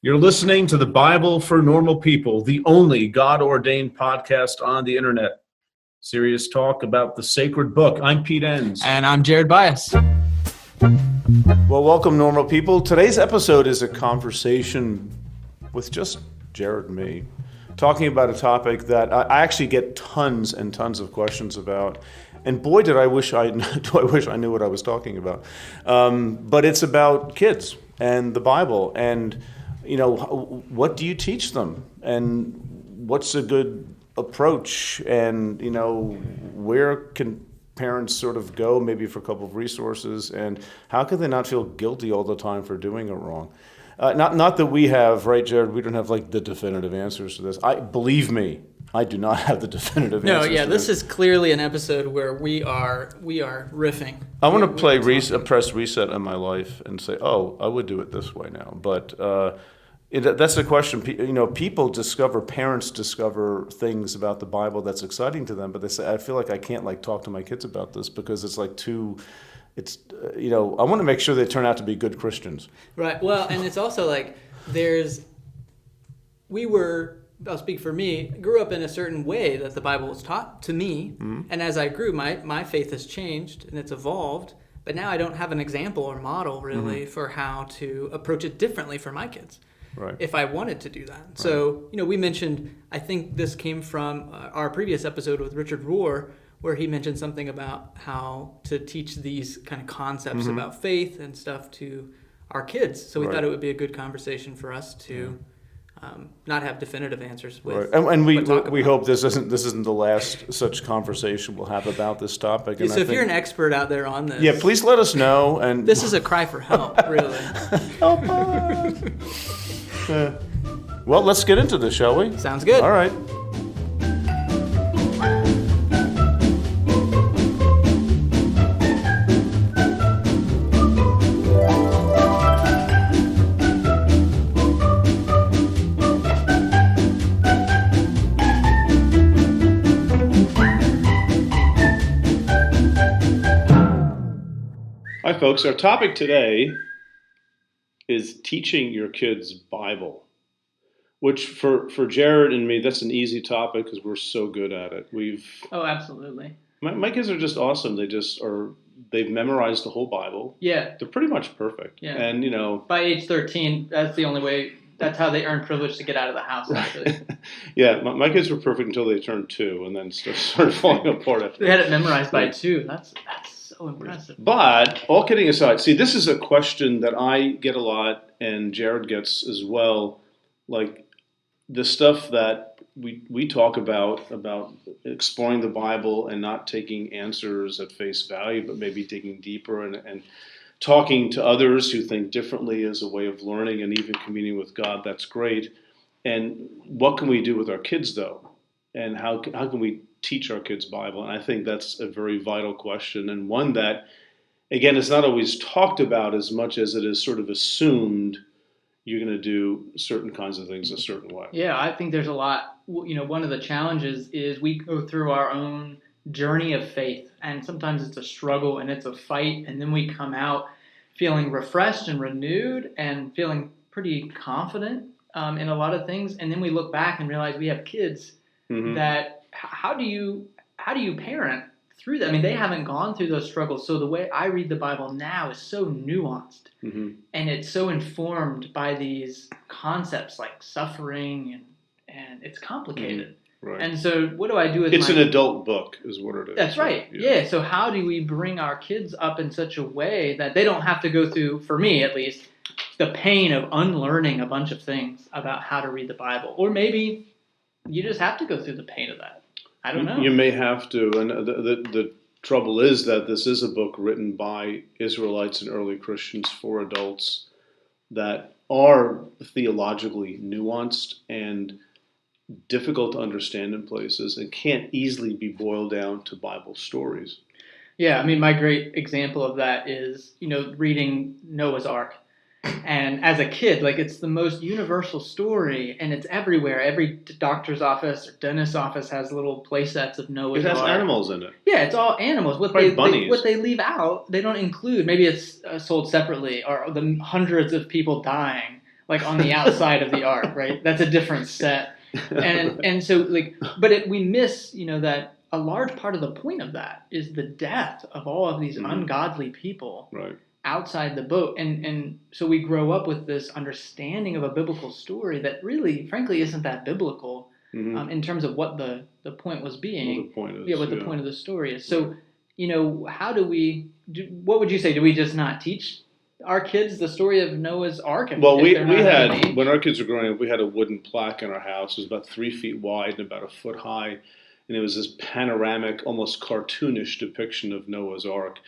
You're listening to the Bible for Normal People, the only God-ordained podcast on the internet. Serious talk about the sacred book. I'm Pete Enns. And I'm Jared Byas. Well, welcome, normal people. Today's episode is a conversation with just Jared and me, talking about a topic that I actually get tons and tons of questions about. And boy, do I wish I knew what I was talking about. But it's about kids and the Bible and, you know, what do you teach them? And what's a good approach? And, you know, where can parents sort of go maybe for a couple of resources? And how can they not feel guilty all the time for doing it wrong? Not that we have, right, Jared? We don't have like the definitive answers to this. Believe me, I do not have the definitive answers. No, yeah, this is clearly an episode where we are riffing. I want to play press reset on my life and say, oh, I would do it this way now. But that's the question. You know, parents discover things about the Bible that's exciting to them, but they say, I feel like I can't like talk to my kids about this because it's like you know, I want to make sure they turn out to be good Christians. Right. Well, and it's also like I'll speak for me, grew up in a certain way that the Bible was taught to me. Mm-hmm. And as I grew, my faith has changed and it's evolved. But now I don't have an example or model really for how to approach it differently for my kids. Right. If I wanted to do that. Right. So, you know, we mentioned, I think this came from our previous episode with Richard Rohr, where he mentioned something about how to teach these kind of concepts about faith and stuff to our kids. So we thought it would be a good conversation for us to not have definitive answers with. Right. And we hope this isn't the last such conversation we'll have about this topic. And so if you're an expert out there on this, yeah, please let us know. And this is a cry for help, really. Help us. Well, let's get into this, shall we? Sounds good. All right. Hi, folks. Our topic today is teaching your kids Bible, which for Jared and me, that's an easy topic because we're so good at it. Oh, absolutely. My kids are just awesome. They've memorized the whole Bible. Yeah. They're pretty much perfect. Yeah. And, you know, by age 13, that's the only way. That's how they earn privilege to get out of the house, actually. Yeah, my kids were perfect until they turned 2 and then started falling apart. They had it memorized by 2. That's so impressive. But all kidding aside, see, this is a question that I get a lot and Jared gets as well. Like the stuff that we talk about exploring the Bible and not taking answers at face value, but maybe digging deeper and talking to others who think differently as a way of learning and even communing with God. That's great. And what can we do with our kids, though? And how can we teach our kids Bible? And I think that's a very vital question, and one that, again, is not always talked about as much as it is sort of assumed you're going to do certain kinds of things a certain way. Yeah, I think there's a lot. You know, one of the challenges is we go through our own journey of faith, and sometimes it's a struggle and it's a fight, and then we come out feeling refreshed and renewed and feeling pretty confident in a lot of things, and then we look back and realize we have kids that how do you parent through that? I mean, they haven't gone through those struggles. So the way I read the Bible now is so nuanced, and it's so informed by these concepts like suffering, and it's complicated. Right. And so what do I do with It's an adult book is what it is. That's right. Yeah. So how do we bring our kids up in such a way that they don't have to go through, for me at least, the pain of unlearning a bunch of things about how to read the Bible? Or maybe you just have to go through the pain of that. I don't know. You may have to. And the trouble is that this is a book written by Israelites and early Christians for adults that are theologically nuanced and difficult to understand in places and can't easily be boiled down to Bible stories. Yeah, I mean, my great example of that is, you know, reading Noah's Ark. And as a kid, like, it's the most universal story, and it's everywhere. Every doctor's office or dentist's office has little play sets of Noah's Ark. It has animals in it. Yeah, it's all animals. What they leave out, they don't include. Maybe it's sold separately, or the hundreds of people dying. like on the outside of the ark, right? That's a different set. And so like, but we miss, that a large part of the point of that is the death of all of these ungodly people Right. outside the boat. And so we grow up with this understanding of a biblical story that really, frankly, isn't that biblical in terms of what the point was being. What the point is. Yeah, what the point of the story is. So, how do we, what would you say? Do we just not teach our kids the story of Noah's Ark? Well, we had, when our kids were growing up, we had a wooden plaque in our house. It was about 3 feet wide and about a foot high. And it was this panoramic, almost cartoonish depiction of Noah's Ark.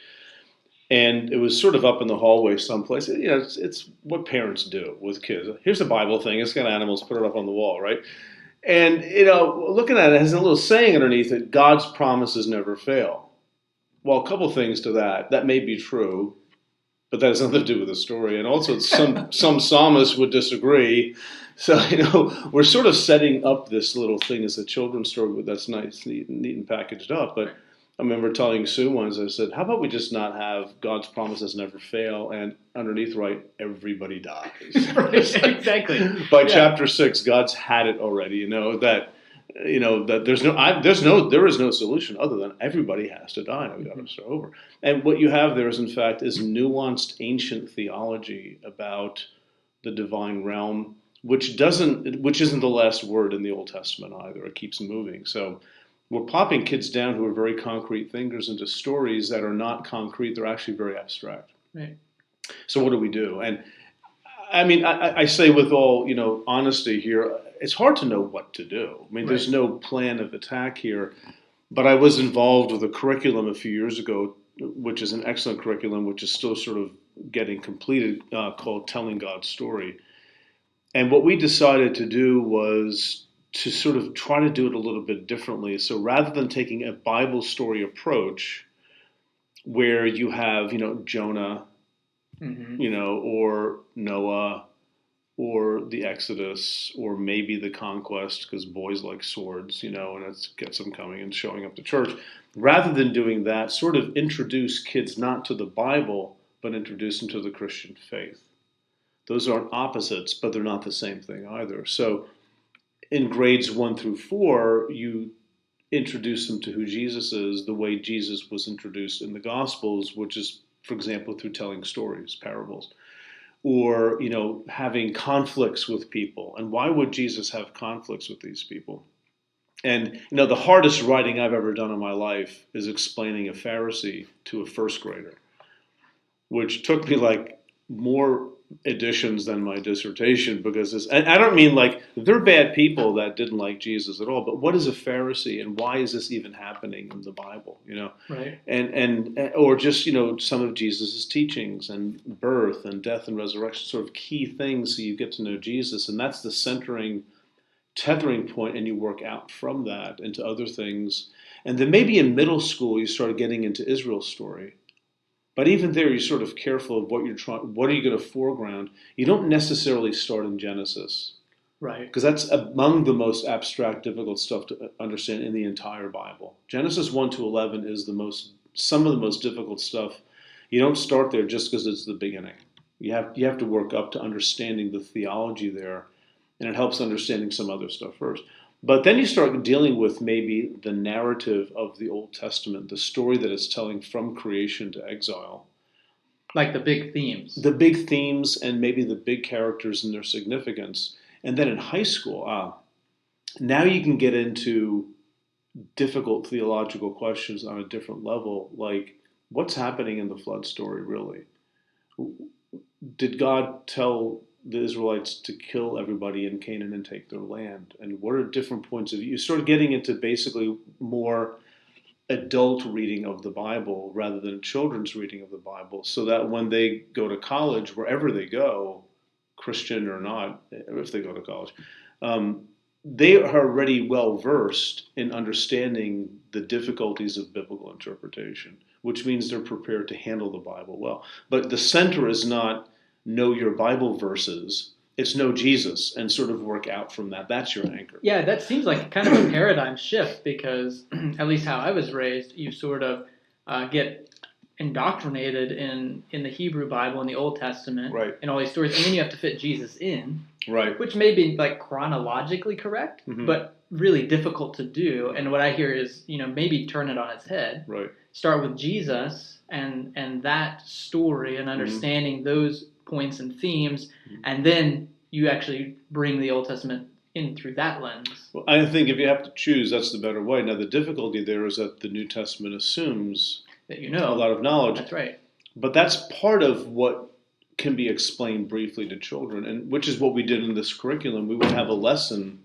And it was sort of up in the hallway someplace. It's what parents do with kids. Here's a Bible thing. It's got animals. Put it up on the wall, right? And, looking at it, it has a little saying underneath it, God's promises never fail. Well, a couple things to that. That may be true, but that has nothing to do with the story. And also some psalmists would disagree. So, we're sort of setting up this little thing as a children's story that's nice, neat and packaged up. But I remember telling Sue once, I said, how about we just not have God's promises never fail, and underneath write, everybody dies. Right, exactly. By chapter 6, God's had it already, that there is no solution other than everybody has to die and we've got to start over. And what you have there is, in fact, is nuanced ancient theology about the divine realm, which isn't the last word in the Old Testament either. It keeps moving. So we're popping kids down who are very concrete thinkers into stories that are not concrete. They're actually very abstract. Right. So what do we do? And I mean, I say with all, honesty here, it's hard to know what to do. I mean, There's no plan of attack here. But I was involved with a curriculum a few years ago, which is an excellent curriculum, which is still sort of getting completed, called Telling God's Story. And what we decided to do was to sort of try to do it a little bit differently. So rather than taking a Bible story approach where you have, Jonah, or Noah, or the Exodus, or maybe the conquest, because boys like swords, and it gets them coming and showing up to church. Rather than doing that, sort of introduce kids not to the Bible, but introduce them to the Christian faith. Those aren't opposites, but they're not the same thing either. So in grades 1 through 4, you introduce them to who Jesus is, the way Jesus was introduced in the Gospels, which is, for example, through telling stories, parables, or, having conflicts with people. And why would Jesus have conflicts with these people? And, the hardest writing I've ever done in my life is explaining a Pharisee to a first grader, which took me like more editions than my dissertation, because and I don't mean like they're bad people that didn't like Jesus at all, but what is a Pharisee and why is this even happening in the Bible, right? And or just some of Jesus's teachings and birth and death and resurrection, sort of key things, so you get to know Jesus, and that's the tethering point, and you work out from that into other things. And then maybe in middle school you start getting into Israel's story. But even there, you're sort of careful of what are you going to foreground. You don't necessarily start in Genesis. Right. Because that's among the most abstract, difficult stuff to understand in the entire Bible. Genesis 1 to 11 is some of the most difficult stuff. You don't start there just because it's the beginning. You have to work up to understanding the theology there, and it helps understanding some other stuff first. But then you start dealing with maybe the narrative of the Old Testament, the story that it's telling from creation to exile. Like the big themes. The big themes and maybe the big characters and their significance. And then in high school, now you can get into difficult theological questions on a different level, like what's happening in the flood story really? Did God tell the Israelites to kill everybody in Canaan and take their land? And what are different points of view? You start getting into basically more adult reading of the Bible rather than children's reading of the Bible, so that when they go to college, wherever they go, Christian or not, if they go to college, they are already well versed in understanding the difficulties of biblical interpretation, which means they're prepared to handle the Bible well. But the center is not know your Bible verses. It's know Jesus and sort of work out from that. That's your anchor. Yeah, that seems like kind of a paradigm shift, because at least how I was raised, you sort of get indoctrinated in the Hebrew Bible in the Old Testament Right. and all these stories, and then you have to fit Jesus in, Right. which may be like chronologically correct, but really difficult to do. And what I hear is, maybe turn it on its head. Right. Start with Jesus and that story and understanding those points and themes, and then you actually bring the Old Testament in through that lens. Well, I think if you have to choose, that's the better way. Now, the difficulty there is that the New Testament assumes That a lot of knowledge. That's right. But that's part of what can be explained briefly to children, and which is what we did in this curriculum. We would have a lesson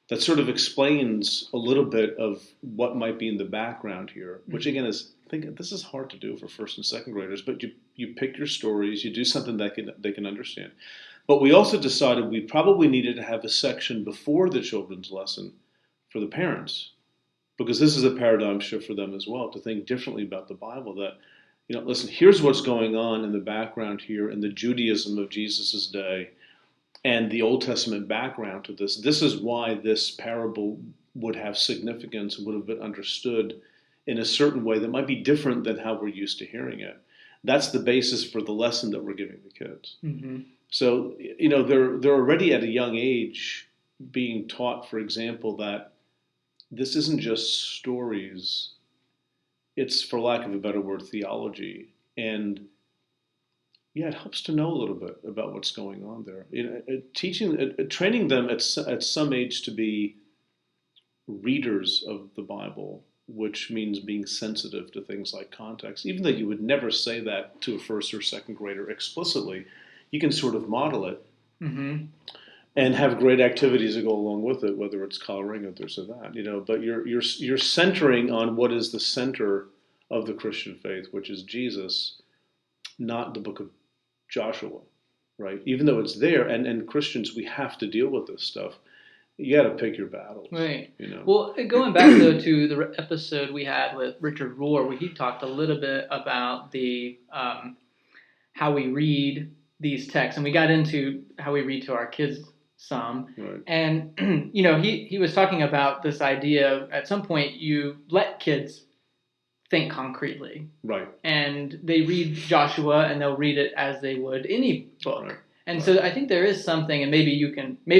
that sort of explains a little bit of what might be in the background here, which again is, I think this is hard to do for first and second graders, but you pick your stories, you do something that they can understand. But we also decided we probably needed to have a section before the children's lesson for the parents, because this is a paradigm shift for them as well, to think differently about the Bible, that, listen, here's what's going on in the background here in the Judaism of Jesus' day and the Old Testament background to this. This is why this parable would have significance, would have been understood in a certain way that might be different than how we're used to hearing it. That's the basis for the lesson that we're giving the kids. So, they're already at a young age being taught, for example, that this isn't just stories. It's, for lack of a better word, theology. And it helps to know a little bit about what's going on there. Training them at some age to be readers of the Bible, which means being sensitive to things like context. Even though you would never say that to a first or second grader explicitly, you can sort of model it and have great activities that go along with it, whether it's coloring or this or that. But you're centering on what is the center of the Christian faith, which is Jesus, not the book of Joshua, right? Even though it's there, and Christians, we have to deal with this stuff. You got to pick your battles, right? Well, going back though to the episode we had with Richard Rohr, where he talked a little bit about the how we read these texts, and we got into how we read to our kids some, right. And he was talking about this idea of, at some point you let kids think concretely, right? And they read Joshua and they'll read it as they would any book, right. And so I think there is something, and maybe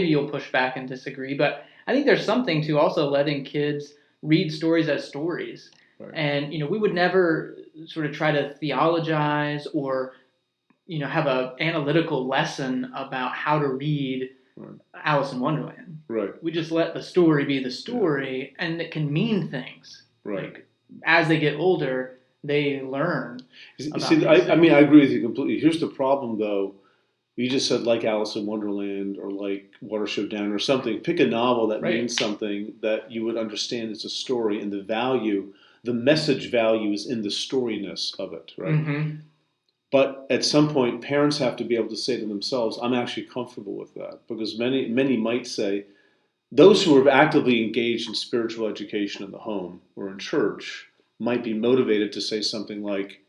you'll push back and disagree, but I think there's something to also letting kids read stories as stories, right. And we would never sort of try to theologize or have an analytical lesson about how to read right. Alice in Wonderland. Right. We just let the story be the story, and it can mean things. Right. Like, as they get older, they learn. See, I agree with you completely. Here's the problem, though. You just said like Alice in Wonderland or like Watership Down or something. Pick a novel that right. means something that you would understand as a story, and the message value is in the storyness of it, right? But at some point, parents have to be able to say to themselves, I'm actually comfortable with that. Because many might say, those who are actively engaged in spiritual education in the home or in church might be motivated to say something like,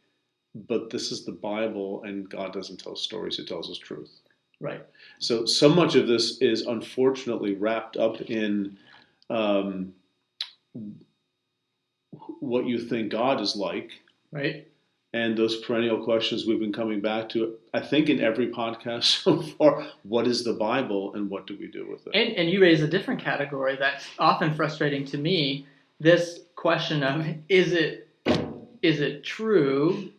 but this is the Bible and God doesn't tell stories, it tells us truth. Right. So much of this is unfortunately wrapped up in what you think God is like. Right. And those perennial questions we've been coming back to, I think in every podcast so far, what is the Bible and what do we do with it? And you raise a different category that's often frustrating to me, this question of, is it true,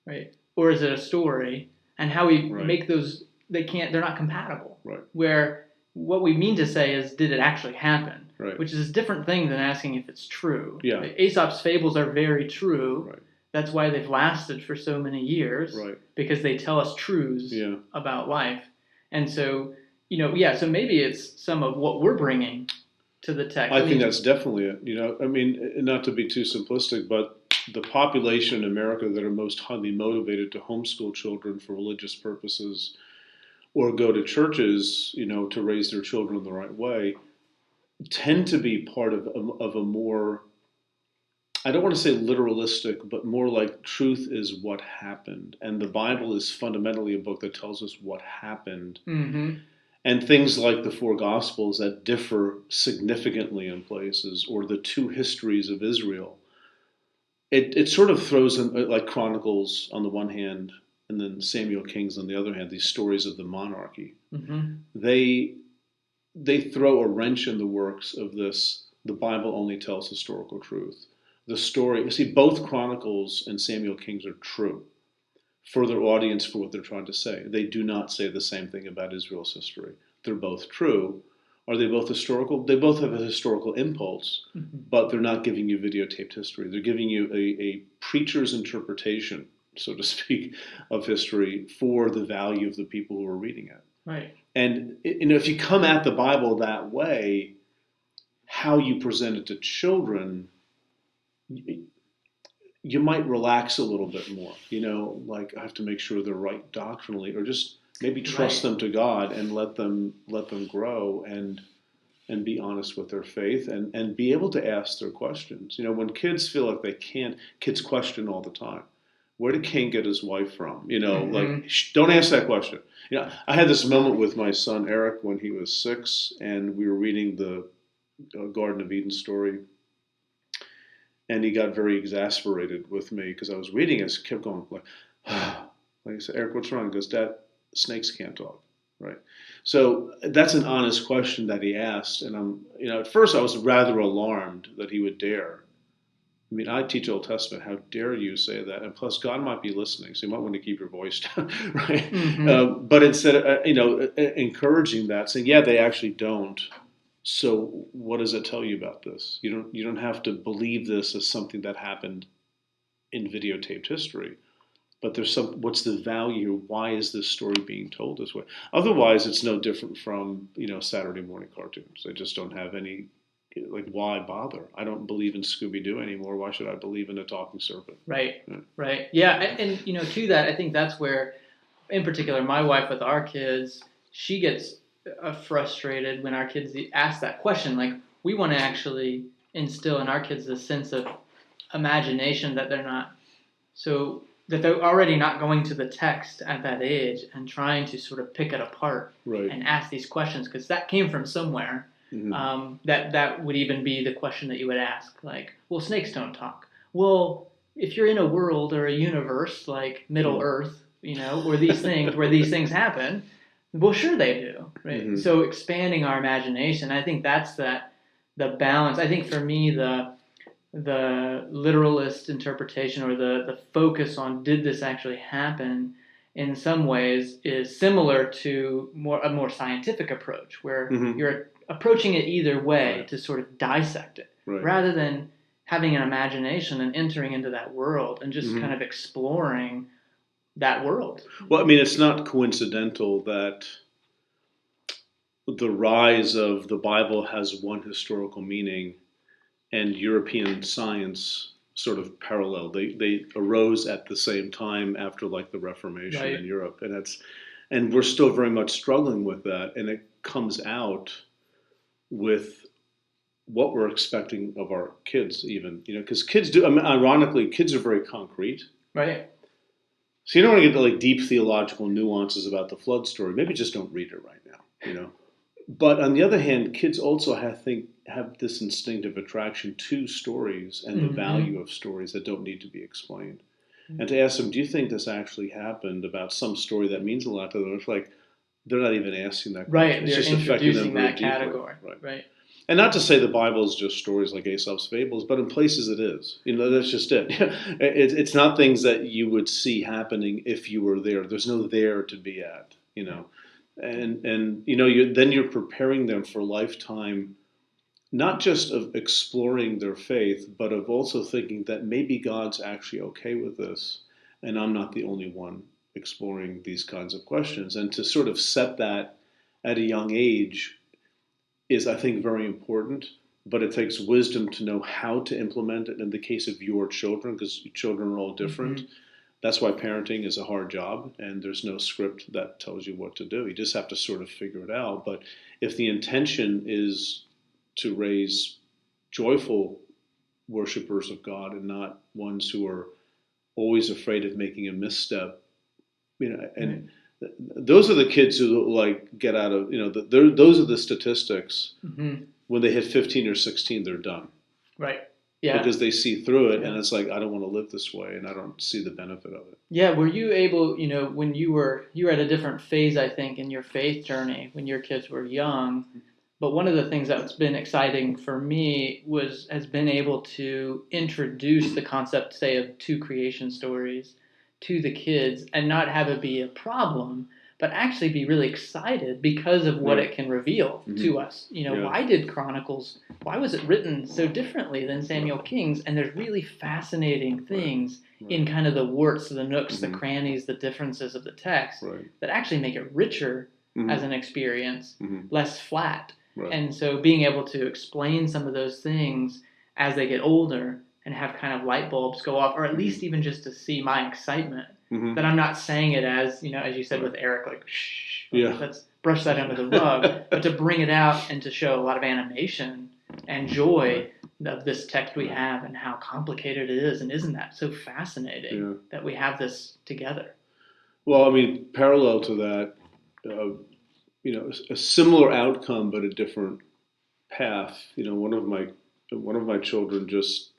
right, or is it a story? And how we right. make those, they're not compatible. Right. Where what we mean to say is, did it actually happen? Right. Which is a different thing than asking if it's true. Yeah. Right? Aesop's fables are very true. Right. That's why they've lasted for so many years, right. because they tell us truths about life. And so, so maybe it's some of what we're bringing to the text. I think that's definitely it. Not to be too simplistic, but the population in America that are most highly motivated to homeschool children for religious purposes or go to churches, to raise their children the right way, tend to be part of a more, I don't want to say literalistic, but more like truth is what happened. And the Bible is fundamentally a book that tells us what happened. Mm-hmm. And things like the four Gospels that differ significantly in places, or the two histories of Israel, it sort of throws in like Chronicles on the one hand, and then Samuel Kings on the other hand. These stories of the monarchy, they throw a wrench in the works of this. The Bible only tells historical truth. The story, you see, both Chronicles and Samuel Kings are true for their audience, for what they're trying to say. They do not say the same thing about Israel's history. They're both true. Are they both historical? They both have a historical impulse, but they're not giving you videotaped history. They're giving you a preacher's interpretation, so to speak, of history for the value of the people who are reading it. Right. And if you come at the Bible that way, how you present it to children, you might relax a little bit more. Like I have to make sure they're right doctrinally, or just maybe trust them to God and let them grow and be honest with their faith and be able to ask their questions. When kids feel like they can't, kids question all the time. Where did Cain get his wife from? Like, don't ask that question. I had this moment with my son Eric when he was 6, and we were reading the Garden of Eden story, and he got very exasperated with me because I was reading it. I kept going like I said, Eric, what's wrong? He goes, Dad, snakes can't talk, right? So that's an honest question that he asked, and at first I was rather alarmed that he would dare. I mean, I teach Old Testament. How dare you say that? And plus, God might be listening, so you might want to keep your voice down, right? But instead of encouraging that, saying, yeah, they actually don't. So what does it tell you about this? You don't have to believe this as something that happened in videotaped history. But what's the value? Why is this story being told this way? Otherwise, it's no different from, Saturday morning cartoons. They just don't have any, like, why bother? I don't believe in Scooby-Doo anymore. Why should I believe in a talking serpent? Right, right. Yeah, and to that, I think that's where, in particular, my wife with our kids, she gets frustrated when our kids ask that question. Like, we want to actually instill in our kids this sense of imagination that they're already not going to the text at that age and trying to sort of pick it apart and ask these questions, because that came from somewhere. That would even be the question that you would ask, like, well, snakes don't talk. Well, if you're in a world or a universe like Middle Earth, or these things where these things happen, well, sure they do, right? So expanding our imagination, I think that's the balance. I think for me, the literalist interpretation, or the focus on did this actually happen, in some ways is similar to a more scientific approach, where you're approaching it either way to sort of dissect it, rather than having an imagination and entering into that world and just kind of exploring that world. Well, I mean, it's not coincidental that the rise of the Bible has one historical meaning and European science sort of parallel. They arose at the same time after, like, the Reformation in Europe, and we're still very much struggling with that, and it comes out with what we're expecting of our kids, even, because kids do. I mean, ironically, kids are very concrete, right? So you don't want to get to, like, deep theological nuances about the flood story. Maybe just don't read it right now, But on the other hand, kids also have this instinctive attraction to stories and the value of stories that don't need to be explained. And to ask them, do you think this actually happened, about some story that means a lot to them? It's like they're not even asking that question. Right, they're introducing that category. Right. And not to say the Bible is just stories like Aesop's fables, but in places it is. That's just it. It's not things that you would see happening if you were there. There's no there to be at, And then you're preparing them for a lifetime, not just of exploring their faith, but of also thinking that maybe God's actually okay with this, and I'm not the only one exploring these kinds of questions. And to sort of set that at a young age is, I think, very important, but it takes wisdom to know how to implement it in the case of your children, because children are all different. That's why parenting is a hard job, and there's no script that tells you what to do. You just have to sort of figure it out. But if the intention is to raise joyful worshipers of God and not ones who are always afraid of making a misstep, and those are the kids who, like, get out of, those are the statistics. When they hit 15 or 16, they're done. Right. Yeah. because they see through it, Yeah. and it's like, I don't want to live this way, and I don't see the benefit of it. Yeah, were you able, when you were at a different phase, I think, in your faith journey when your kids were young. But one of the things that's been exciting for me has been able to introduce the concept, say, of two creation stories to the kids and not have it be a problem, but actually be really excited because of what Right. it can reveal to us. Yeah. Why was it written so differently than Samuel King's? And there's really fascinating things in kind of the warts, the nooks, the crannies, the differences of the text that actually make it richer as an experience, less flat. Right. And so being able to explain some of those things as they get older and have kind of light bulbs go off, or at least even just to see my excitement, that I'm not saying it as, as you said with Eric, like, shh, let's brush that under the rug, but to bring it out and to show a lot of animation and joy of this text we have and how complicated it is. And isn't that so fascinating that we have this together? Well, I mean, parallel to that, a similar outcome but a different path. One of my children just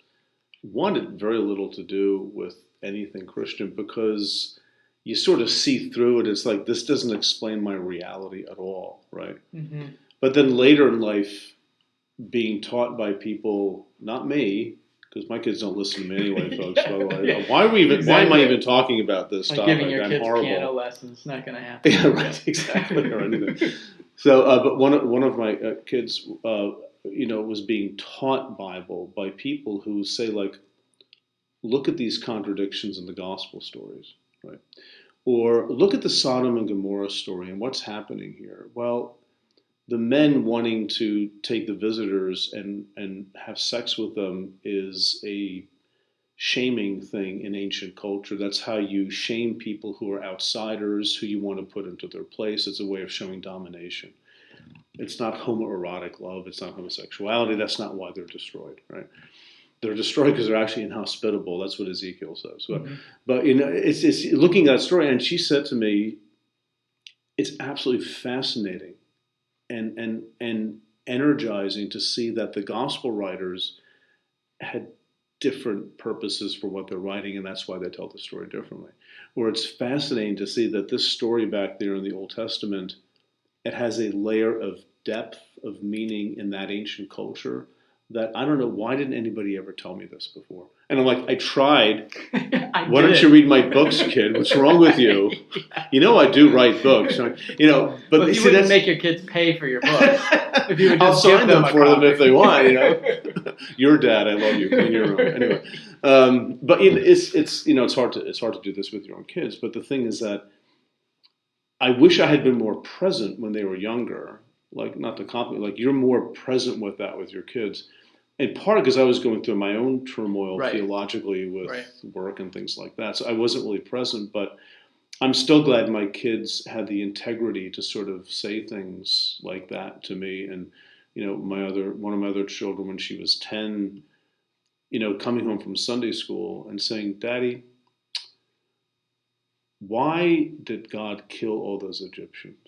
wanted very little to do with anything Christian because you sort of see through it. It's like, this doesn't explain my reality at all, right? Mm-hmm. But then later in life, being taught by people, not me, because my kids don't listen to me anyway, folks. By the way, why am I even talking about this like topic? Giving your I'm kids horrible. piano lessons, not going to happen. Yeah, right, exactly, or anything. So, but one of my kids, was being taught Bible by people who say, like, look at these contradictions in the gospel stories, right? Or look at the Sodom and Gomorrah story and what's happening here. Well, the men wanting to take the visitors and have sex with them is a shaming thing in ancient culture. That's how you shame people who are outsiders, who you want to put into their place. It's a way of showing domination. It's not homoerotic love. It's not homosexuality. That's not why they're destroyed, right? They're destroyed because they're actually inhospitable. That's what Ezekiel says. But it's looking at that story, and she said to me, it's absolutely fascinating and energizing to see that the gospel writers had different purposes for what they're writing, and that's why they tell the story differently. Or it's fascinating to see that this story back there in the Old Testament, it has a layer of depth of meaning in that ancient culture that I don't know, why didn't anybody ever tell me this before? And I'm like, I tried. Why don't you read my books, kid? What's wrong with you? I do write books. But you wouldn't make your kids pay for your books. If you would just I'll sign them for them if they want. Your dad, I love you. Clean your room. Anyway, but it's hard to do this with your own kids. But the thing is that I wish I had been more present when they were younger. Like, not to compliment, like, you're more present with that with your kids. In part because I was going through my own turmoil theologically with work and things like that. So I wasn't really present, but I'm still glad my kids had the integrity to sort of say things like that to me. And, one of my other children, when she was 10, coming home from Sunday school and saying, Daddy, why did God kill all those Egyptians?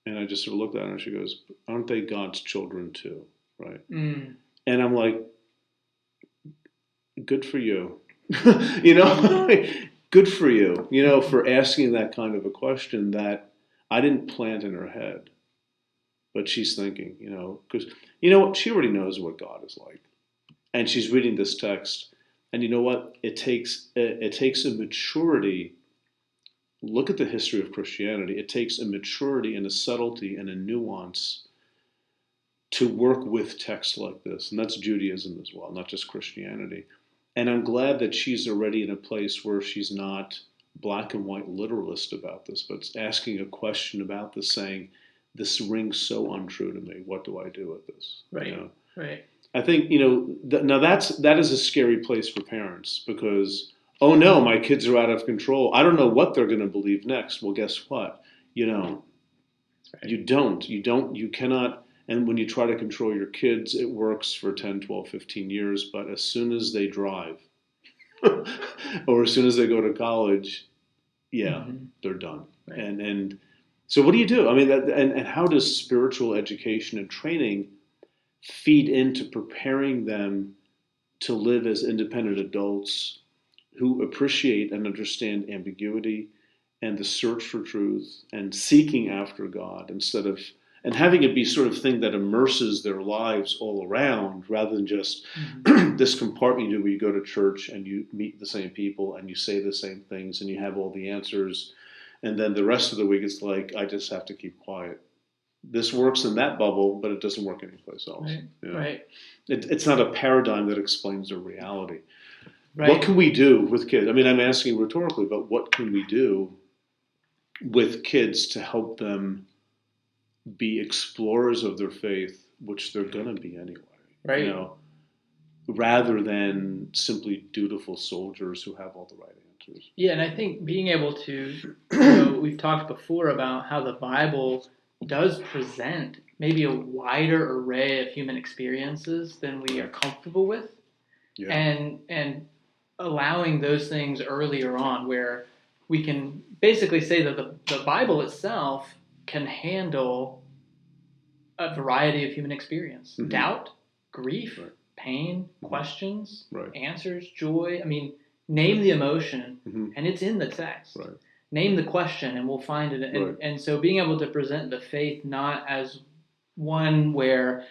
And I just sort of looked at her and she goes, aren't they God's children too? Right. And I'm like, good for you. Good for you, for asking that kind of a question that I didn't plant in her head. But she's thinking, because, she already knows what God is like. And she's reading this text. And you know what? It takes a maturity. Look at the history of Christianity. It takes a maturity and a subtlety and a nuance to work with texts like this. And that's Judaism as well, not just Christianity. And I'm glad that she's already in a place where she's not black and white literalist about this, but asking a question about this, saying, this rings so untrue to me. What do I do with this? Right. Right. I think, now that is a scary place for parents because, oh no, my kids are out of control. I don't know what they're going to believe next. Well, guess what? You don't. You cannot. And when you try to control your kids, it works for 10, 12, 15 years. But as soon as they drive or as soon as they go to college, they're done. Right. And so what do you do? I mean, and how does spiritual education and training feed into preparing them to live as independent adults who appreciate and understand ambiguity and the search for truth and seeking after God instead of, and having it be sort of thing that immerses their lives all around rather than just this compartment you do where you go to church and you meet the same people and you say the same things and you have all the answers. And then the rest of the week it's like, I just have to keep quiet. This works in that bubble, but it doesn't work anyplace else. Right. You know? Right. It's not a paradigm that explains their reality. Right. What can we do with kids? I mean, I'm asking rhetorically, but what can we do with kids to help them be explorers of their faith, which they're going to be anyway? Right. You know, rather than simply dutiful soldiers who have all the right answers. Yeah, and I think being able to, we've talked before about how the Bible does present maybe a wider array of human experiences than we are comfortable with. Yeah. And allowing those things earlier on where we can basically say that the Bible itself can handle a variety of human experience. Mm-hmm. Doubt, grief, right. pain, questions, right. answers, joy. I mean, name the emotion, and it's in the text. Right. Name the question, and we'll find it. And, right. and so being able to present the faith not as one where,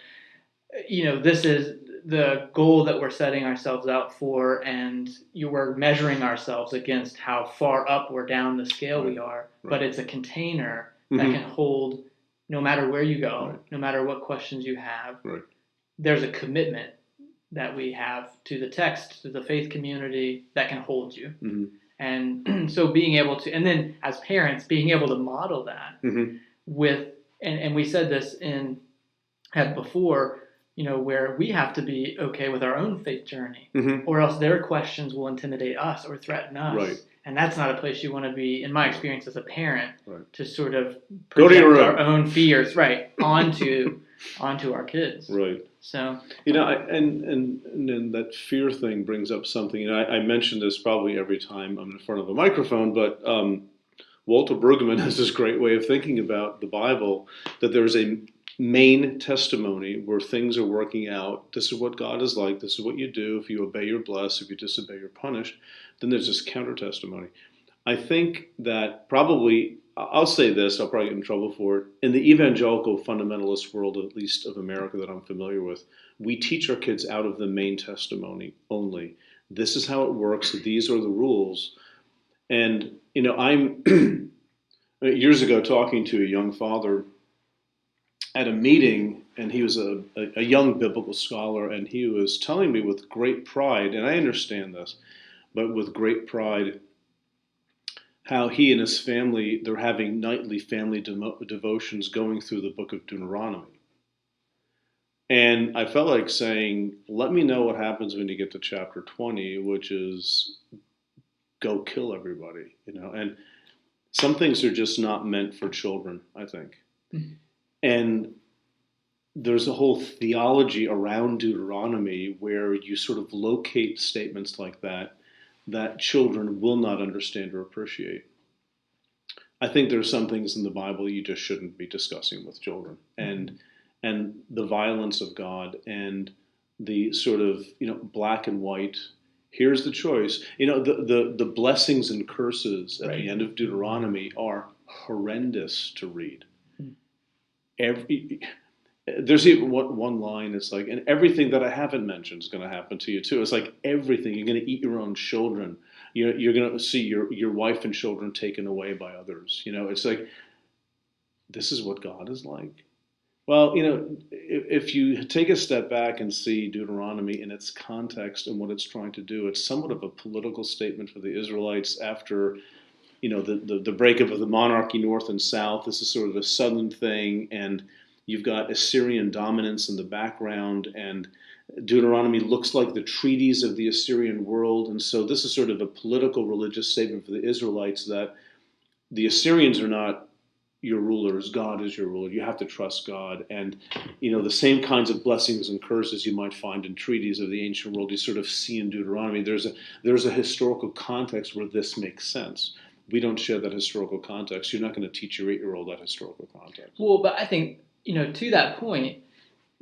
this is the goal that we're setting ourselves out for, and we're measuring ourselves against how far up or down the scale we are, but it's a container that can hold no matter where you go, no matter what questions you have. Right. There's a commitment that we have to the text, to the faith community that can hold you. And so being able to, and then as parents, being able to model that with, and we said this before, where we have to be okay with our own faith journey, or else their questions will intimidate us or threaten us. Right. And that's not a place you want to be, in my experience as a parent, to sort of go to your our own fears, onto our kids. Right. So and that fear thing brings up something. I mention this probably every time I'm in front of a microphone, but Walter Brueggemann has this great way of thinking about the Bible, that there's a main testimony where things are working out. This is what God is like. This is what you do. If you obey, you're blessed. If you disobey, you're punished. Then there's this counter testimony. I think that probably, I'll say this, I'll probably get in trouble for it. In the evangelical fundamentalist world, at least of America that I'm familiar with, we teach our kids out of the main testimony only. This is how it works. These are the rules. And, I'm years ago talking to a young father at a meeting, and he was a young biblical scholar, and he was telling me with great pride, and I understand this, but with great pride, how he and his family, they're having nightly family devotions going through the book of Deuteronomy. And I felt like saying, let me know what happens when you get to chapter 20, which is go kill everybody, and some things are just not meant for children, I think. And there's a whole theology around Deuteronomy where you sort of locate statements like that children will not understand or appreciate. I think there are some things in the Bible you just shouldn't be discussing with children, and the violence of God and the sort of black and white. Here's the choice. The blessings and curses at the end of Deuteronomy are horrendous to read. There's even one line. It's like, and everything that I haven't mentioned is going to happen to you too. It's like everything. You're going to eat your own children. You're going to see your wife and children taken away by others. It's like, this is what God is like. Well, if you take a step back and see Deuteronomy in its context and what it's trying to do, it's somewhat of a political statement for the Israelites after, the breakup of the monarchy north and south. This is sort of a southern thing, and you've got Assyrian dominance in the background, and Deuteronomy looks like the treaties of the Assyrian world. And so this is sort of a political religious statement for the Israelites that the Assyrians are not your rulers, God is your ruler. You have to trust God. And, the same kinds of blessings and curses you might find in treaties of the ancient world, you sort of see in Deuteronomy. There's a historical context where this makes sense. We don't share that historical context. You're not going to teach your 8-year-old that historical context. Well, but I think, to that point,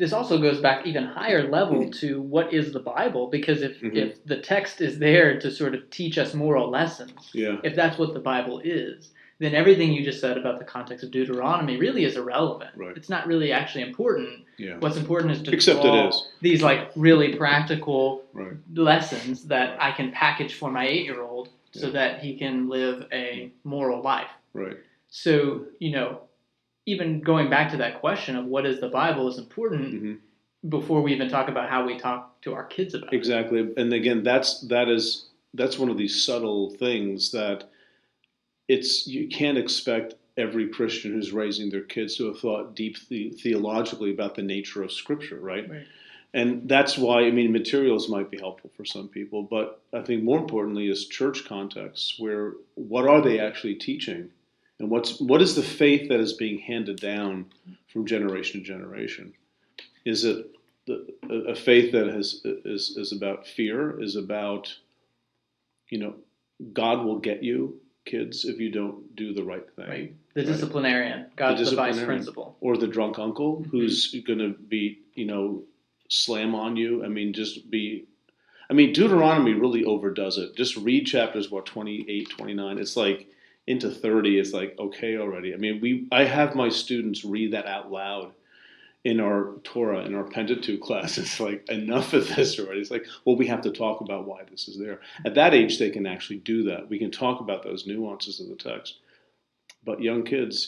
this also goes back even higher level to what is the Bible, because if the text is there to sort of teach us moral lessons, if that's what the Bible is, then everything you just said about the context of Deuteronomy really is irrelevant. Right. It's not really actually important. Yeah. What's important is to Except draw it is. these like really practical Right. lessons that Right. I can package for my 8-year-old so that he can live a moral life. Right. So, even going back to that question of what is the Bible is important before we even talk about how we talk to our kids about it. Exactly. And again, that's one of these subtle things that you can't expect every Christian who's raising their kids to have thought deeply theologically about the nature of Scripture, right? And that's why, materials might be helpful for some people, but I think more importantly is church contexts, where what are they actually teaching? And what is the faith that is being handed down from generation to generation? Is it a faith that is about fear, is about, God will get you, kids, if you don't do the right thing. Right. The disciplinarian, God's the vice principal. Or the drunk uncle who's going to be, slam on you. Deuteronomy really overdoes it. Just read chapters, 28, 29. It's like into 30, it's like, okay already. I have my students read that out loud in our Torah, in our Pentateuch class. It's like, enough of this already. It's like, well, we have to talk about why this is there. At that age, they can actually do that. We can talk about those nuances of the text. But young kids,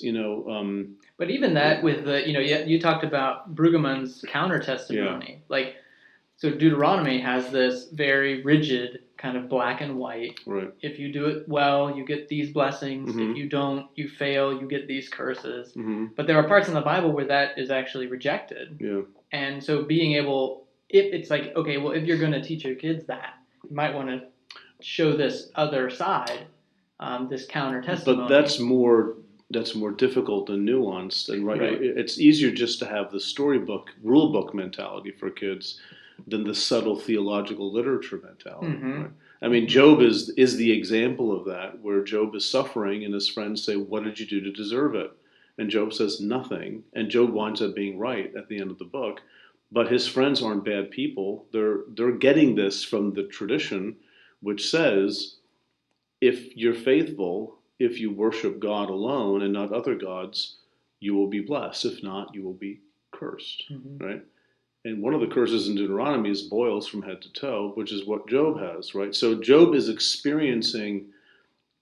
But even that with the, you talked about Brueggemann's counter testimony. Like, so Deuteronomy has this very rigid kind of black and white. Right. If you do it well, you get these blessings. If you don't, you fail, you get these curses. But there are parts in the Bible where that is actually rejected. Yeah. And so being able, if it's like, okay, well, if you're going to teach your kids that, you might want to show this other side, this counter testimony. But that's more difficult and nuanced, and right. It's easier just to have the storybook, rule book mentality for kids than the subtle theological literature mentality. Right? Job is the example of that, where Job is suffering and his friends say, "What did you do to deserve it?" And Job says nothing, and Job winds up being right at the end of the book. But his friends aren't bad people. They're getting this from the tradition, which says, if you're faithful, if you worship God alone and not other gods, you will be blessed. If not, you will be cursed, right? And one of the curses in Deuteronomy is boils from head to toe, which is what Job has, right? So Job is experiencing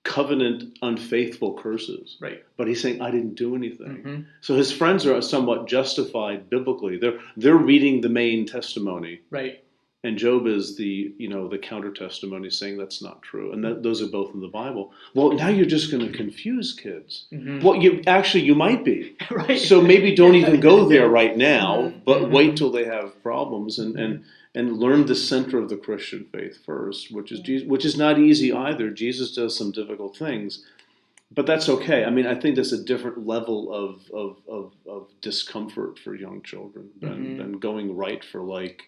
covenant unfaithful curses, right? But he's saying, I didn't do anything. So his friends are somewhat justified biblically. They're reading the main testimony, right? And Job is the counter testimony saying that's not true. And those are both in the Bible. Well, now you're just going to confuse kids. Well, you might be. Right. So maybe don't even go there right now, but wait till they have problems and learn the center of the Christian faith first, which is Jesus, which is not easy either. Jesus does some difficult things, but that's okay. I think that's a different level of discomfort for young children than going right for like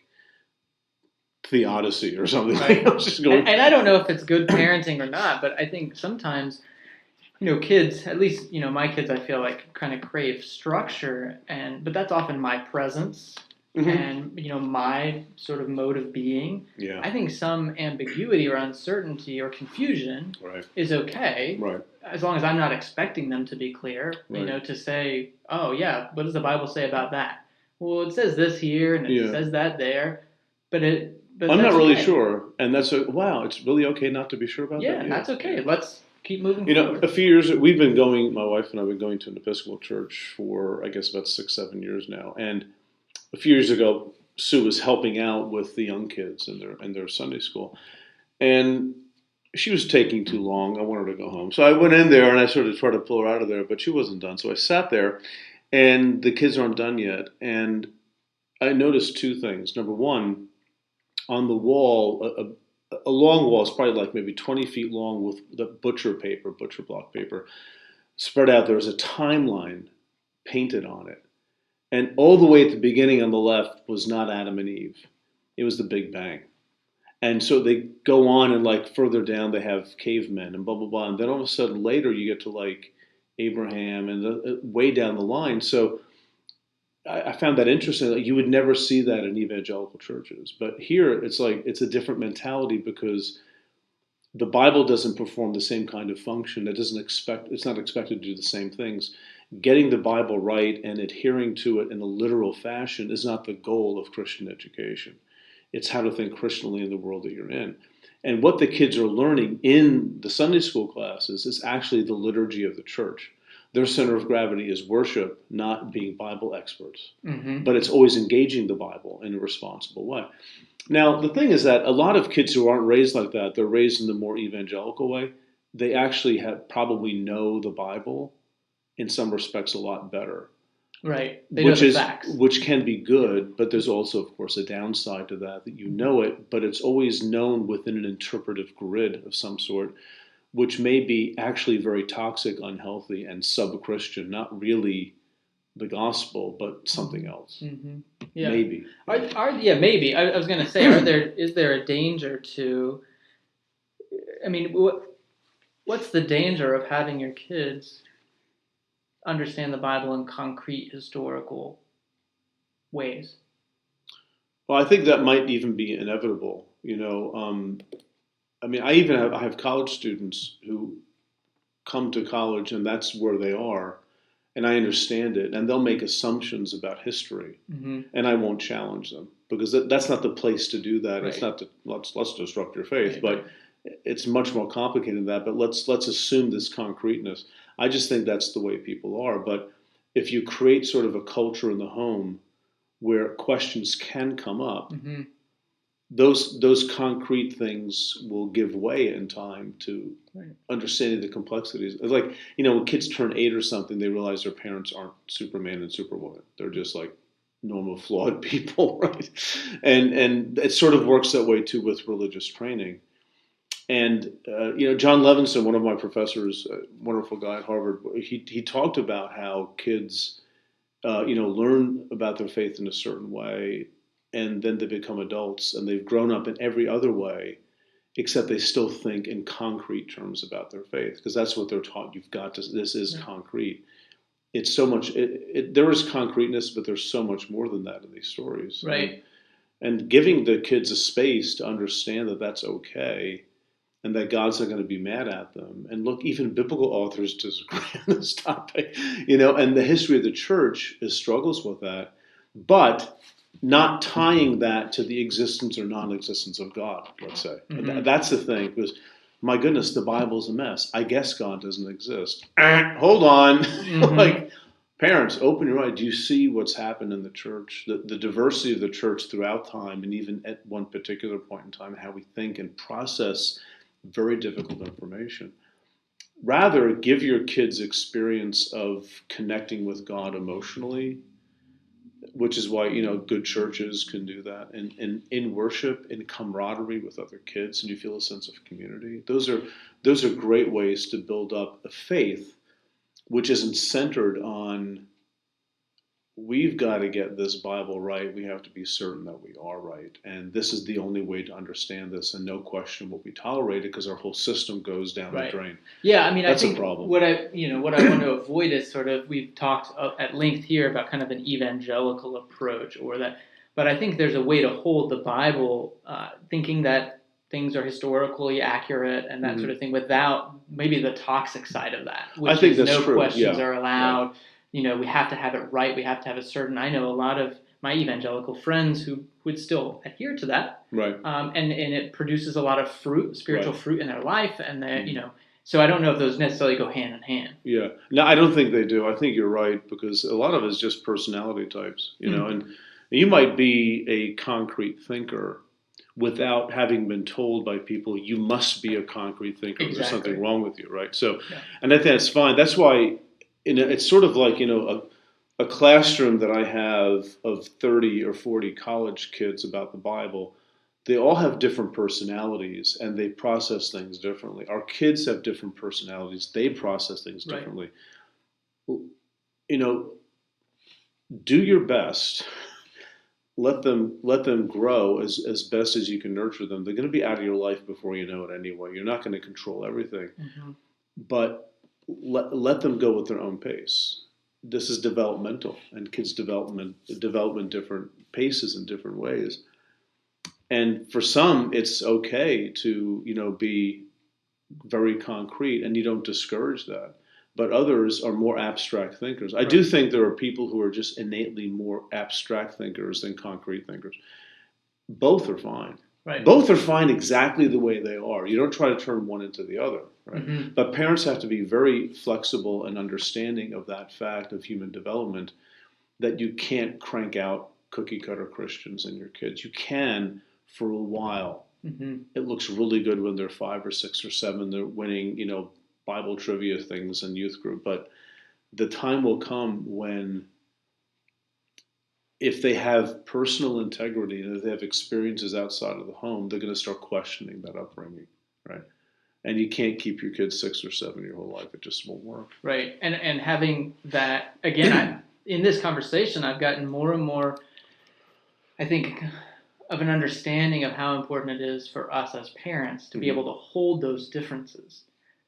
Theodicy or something. Right. And I don't know if it's good parenting or not, but I think sometimes, kids, at least, my kids, I feel like kind of crave structure, but that's often my presence and, my sort of mode of being. Yeah. I think some ambiguity or uncertainty or confusion is okay. Right. As long as I'm not expecting them to be clear, to say, oh yeah, what does the Bible say about that? Well, it says this here and it says that there, but I'm not really sure, and that's wow. It's really okay not to be sure about that. Yeah, that's okay. Let's keep moving forward. A few years we've been going. My wife and I have been going to an Episcopal church for I guess about 6-7 years now. And a few years ago, Sue was helping out with the young kids in their Sunday school, and she was taking too long. I wanted her to go home, so I went in there and I sort of tried to pull her out of there, but she wasn't done. So I sat there, and the kids aren't done yet, and I noticed two things. Number one, on the wall, a long wall, it's probably like maybe 20 feet long with the butcher block paper, spread out. There was a timeline painted on it. And all the way at the beginning on the left was not Adam and Eve. It was the Big Bang. And so they go on and like further down they have cavemen and blah, blah, blah. And then all of a sudden later you get to like Abraham and way down the line. So I found that interesting. Like, you would never see that in evangelical churches, but here it's like it's a different mentality because the Bible doesn't perform the same kind of function. It's not expected to do the same things. Getting the Bible right and adhering to it in a literal fashion is not the goal of Christian education. It's how to think Christianly in the world that you're in. And what the kids are learning in the Sunday school classes is actually the liturgy of the church. Their center of gravity is worship, not being Bible experts. Mm-hmm. But it's always engaging the Bible in a responsible way. Now, the thing is that a lot of kids who aren't raised like that, they're raised in the more evangelical way. They actually probably know the Bible in some respects a lot better. Right. They know the facts. Which can be good, but there's also, of course, a downside to that you know it, but it's always known within an interpretive grid of some sort, which may be actually very toxic, unhealthy, and sub-Christian, not really the gospel, but something else. Mm-hmm. Yeah. Maybe. Maybe. I was going to say, is there a danger to, I mean, what's the danger of having your kids understand the Bible in concrete historical ways? Well, I think that might even be inevitable. I mean, I have college students who come to college and that's where they are, and I understand it, and they'll make assumptions about history, and I won't challenge them because that's not the place to do that. Right. It's not let's disrupt your faith, right, but it's much more complicated than that. But let's assume this concreteness. I just think that's the way people are. But if you create sort of a culture in the home where questions can come up, those concrete things will give way in time to understanding the complexities. It's like, when kids turn 8 or something, they realize their parents aren't Superman and Superwoman. They're just like normal, flawed people, right? And it sort of works that way too with religious training. And John Levinson, one of my professors, a wonderful guy at Harvard, he talked about how kids, learn about their faith in a certain way, and then they become adults, and they've grown up in every other way, except they still think in concrete terms about their faith, because that's what they're taught. This is concrete. It's so much. There is concreteness, but there's so much more than that in these stories. Right. And giving the kids a space to understand that that's okay, and that God's not going to be mad at them. And look, even biblical authors disagree on this topic, and the history of the church struggles with that, but not tying that to the existence or non-existence of God, let's say. That's the thing, because, my goodness, the Bible's a mess. I guess God doesn't exist. Hold on. Like, parents, open your eye. Do you see what's happened in the church? The diversity of the church throughout time, and even at one particular point in time, how we think and process very difficult information. Rather, give your kids experience of connecting with God emotionally, which is why good churches can do that, and in worship, in camaraderie with other kids, and you feel a sense of community. Those are great ways to build up a faith, which isn't centered on, we've got to get this Bible right. We have to be certain that we are right. And this is the only way to understand this. And no question will be tolerated because our whole system goes down the drain. Yeah, I mean, that's I think a problem. What I want to avoid is sort of, we've talked at length here about kind of an evangelical approach, but I think there's a way to hold the Bible, thinking that things are historically accurate and that sort of thing, without maybe the toxic side of that, which I think is that's no true. questions are allowed. Right. We have to have it right. We have to have I know a lot of my evangelical friends who would still adhere to that. Right. And it produces a lot of spiritual fruit in their life. And they, so I don't know if those necessarily go hand in hand. Yeah. No, I don't think they do. I think you're right, because a lot of it is just personality types, and you might be a concrete thinker without having been told by people, you must be a concrete thinker. Exactly. There's something wrong with you, right? So, and I think that's fine. That's why, it's sort of like, a classroom that I have of 30 or 40 college kids about the Bible. They all have different personalities and they process things differently. Our kids have different personalities. They process things differently. Right. Do your best. Let them grow as best as you can nurture them. They're going to be out of your life before you know it anyway. You're not going to control everything. But let them go at their own pace. this is developmental, and kids develop different paces in different ways. And for some, it's okay to, be very concrete, and you don't discourage that. But others are more abstract thinkers. I do think there are people who are just innately more abstract thinkers than concrete thinkers. Both are fine. Right. Both are fine exactly the way they are. You don't try to turn one into the other. Right? Mm-hmm. But parents have to be very flexible and understanding of that fact of human development, that you can't crank out cookie cutter Christians in your kids. You can for a while. Mm-hmm. It looks really good when they're 5 or 6 or 7. They're winning, Bible trivia things in youth group. But the time will come when, if they have personal integrity and if they have experiences outside of the home, they're going to start questioning that upbringing, right? And you can't keep your kids 6 or 7 your whole life. It just won't work. Right. And having that, again, in this conversation, I've gotten more and more, I think, of an understanding of how important it is for us as parents to be able to hold those differences.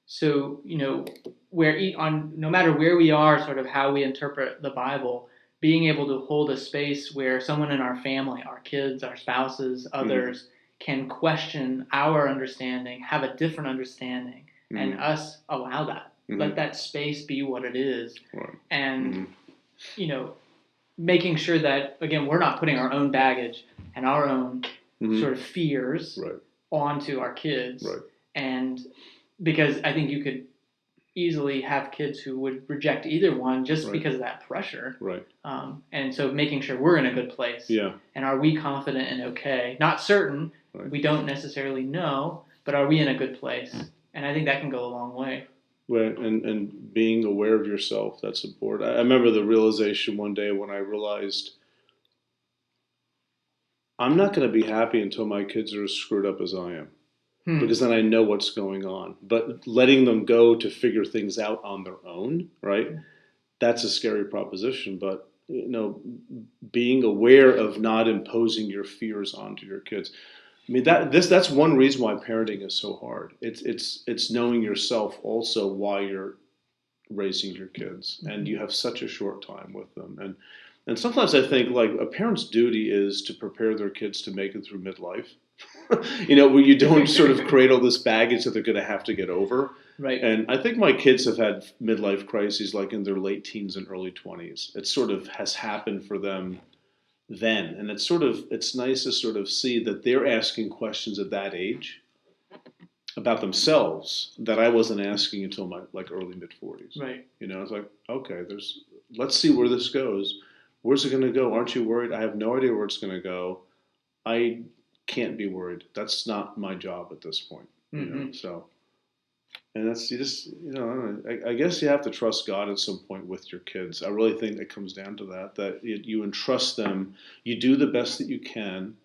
So, no matter where we are, sort of how we interpret the Bible, being able to hold a space where someone in our family, our kids, our spouses, others, can question our understanding, have a different understanding, and us allow that. Let that space be what it is. Right. And, making sure that, again, we're not putting our own baggage and our own sort of fears onto our kids. Right. And because I think you could easily have kids who would reject either one just because of that pressure. Right. And so making sure we're in a good place. Yeah. And are we confident and okay? Not certain. Right. We don't necessarily know, but are we in a good place? And I think that can go a long way. Right. And being aware of yourself, that's important. I remember the realization one day when I realized I'm not going to be happy until my kids are as screwed up as I am. Because then I know what's going on. But letting them go to figure things out on their own, right? That's a scary proposition. But, being aware of not imposing your fears onto your kids. I mean, that's one reason why parenting is so hard. It's knowing yourself also while you're raising your kids. And you have such a short time with them. And sometimes I think, like, a parent's duty is to prepare their kids to make it through midlife. Where you don't sort of create all this baggage that they're going to have to get over. Right. And I think my kids have had midlife crises like in their late teens and early 20s. It sort of has happened for them then. And it's nice to sort of see that they're asking questions at that age about themselves that I wasn't asking until my early mid 40s. Right. It's like, okay, let's see where this goes. Where's it going to go? Aren't you worried? I have no idea where it's going to go. I can't be worried. That's not my job at this point. So, and that's, you just, I guess you have to trust God at some point with your kids. I really think it comes down to that you entrust them. You do the best that you can.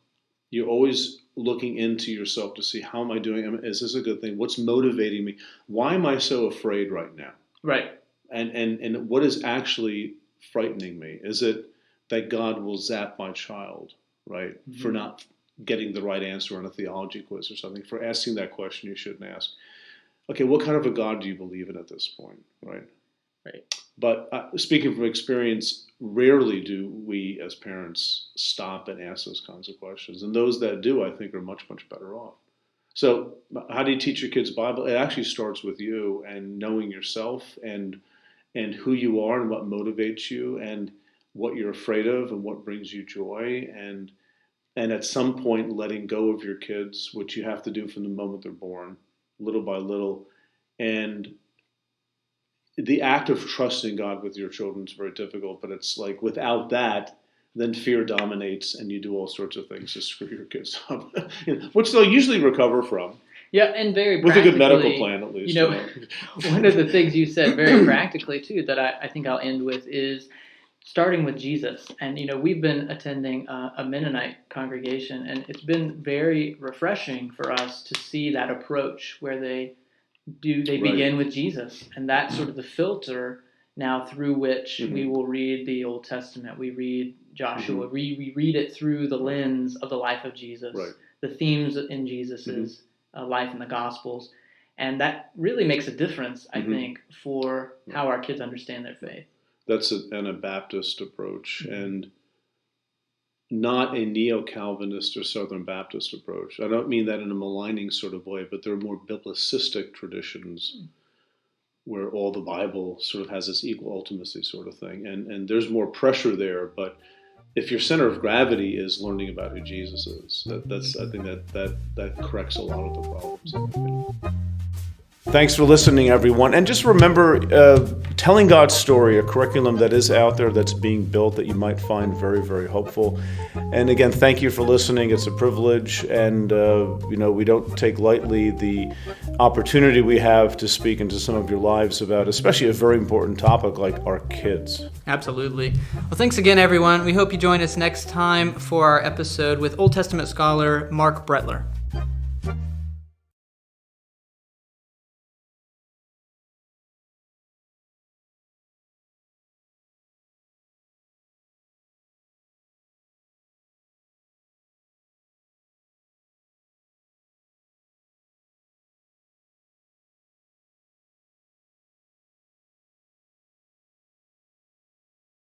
You're always looking into yourself to see, how am I doing? Is this a good thing? What's motivating me? Why am I so afraid right now? Right. And what is actually frightening me? Is it that God will zap my child, right? For not getting the right answer on a theology quiz or something, for asking that question you shouldn't ask. Okay, what kind of a God do you believe in at this point, right? Right. But speaking from experience, rarely do we as parents stop and ask those kinds of questions. And those that do, I think, are much, much better off. So how do you teach your kids Bible? It actually starts with you and knowing yourself and who you are and what motivates you and what you're afraid of and what brings you joy, and at some point letting go of your kids, which you have to do from the moment they're born, little by little. And the act of trusting God with your children is very difficult, but it's like without that, then fear dominates and you do all sorts of things to screw your kids up, which they'll usually recover from. Yeah, and very with a good medical plan, at least. One of the things you said very practically, too, that I think I'll end with is starting with Jesus. And, we've been attending a Mennonite congregation, and it's been very refreshing for us to see that approach where they begin with Jesus. And that's sort of the filter now through which we will read the Old Testament. We read Joshua. We read it through the lens of the life of Jesus, the themes in Jesus's life in the Gospels. And that really makes a difference, I think, for how our kids understand their faith. That's an Anabaptist approach, and not a neo-Calvinist or Southern Baptist approach. I don't mean that in a maligning sort of way, but there are more biblicistic traditions where all the Bible sort of has this equal ultimacy sort of thing. And there's more pressure there, but if your center of gravity is learning about who Jesus is, I think that corrects a lot of the problems, in my opinion. Thanks for listening, everyone. And just remember, Telling God's Story, a curriculum that is out there that's being built that you might find very, very hopeful. And again, thank you for listening. It's a privilege. And, we don't take lightly the opportunity we have to speak into some of your lives about, especially a very important topic like our kids. Absolutely. Well, thanks again, everyone. We hope you join us next time for our episode with Old Testament scholar Mark Brettler.